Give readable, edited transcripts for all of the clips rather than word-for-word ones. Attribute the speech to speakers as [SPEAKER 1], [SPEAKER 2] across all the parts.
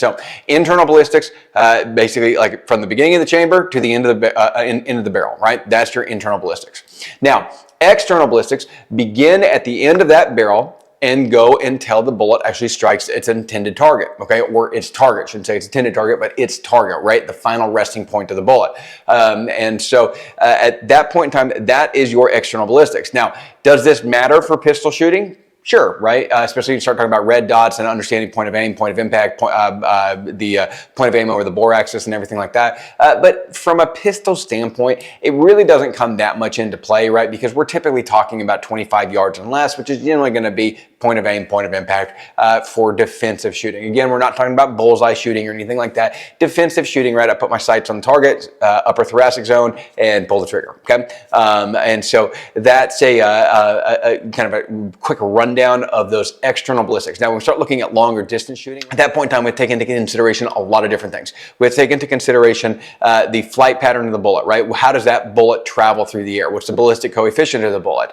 [SPEAKER 1] So internal ballistics, basically like from the beginning of the chamber to the end of the barrel, right? That's your internal ballistics. Now, external ballistics begin at the end of that barrel and go until the bullet actually strikes its intended target, okay? Or its target, I shouldn't say its intended target, but its target, right? The final resting point of the bullet. And so at that point in time, that is your external ballistics. Now, does this matter for pistol shooting? Sure, right? Especially when you start talking about red dots and understanding point of aim, point of impact, point of aim over the bore axis and everything like that. But from a pistol standpoint, it really doesn't come that much into play, right? Because we're typically talking about 25 yards and less, which is generally going to be point of aim, point of impact for defensive shooting. Again, we're not talking about bullseye shooting or anything like that. Defensive shooting, right? I put my sights on the target, upper thoracic zone, and pull the trigger, okay? And so that's a kind of a quick rundown of those external ballistics. Now, when we start looking at longer distance shooting, at that point in time, we take into consideration a lot of different things. We take into consideration the flight pattern of the bullet, right? How does that bullet travel through the air? What's the ballistic coefficient of the bullet?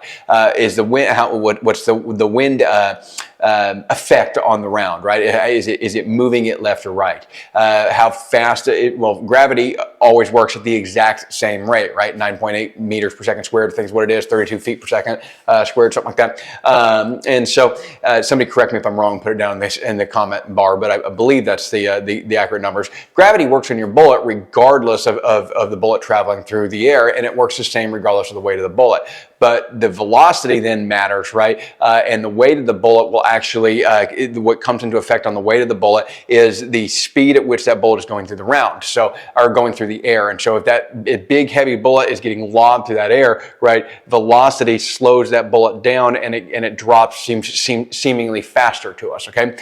[SPEAKER 1] Is the wind? What's the wind effect on the round, right? Is it moving it left or right? How fast well, gravity always works at the exact same rate, right? 9.8 meters per second squared, I think is what it is, 32 feet per second squared, something like that. And so somebody correct me if I'm wrong, put it down in the comment bar, but I believe that's the accurate numbers. Gravity works on your bullet regardless of the bullet traveling through the air, and it works the same regardless of the weight of the bullet. But the velocity then matters, right? And the weight of the bullet will actually, what comes into effect on the weight of the bullet is the speed at which that bullet is going through the round, or going through the air. And so if that big heavy bullet is getting lobbed through that air, right, velocity slows that bullet down and it drops seemingly faster to us, okay?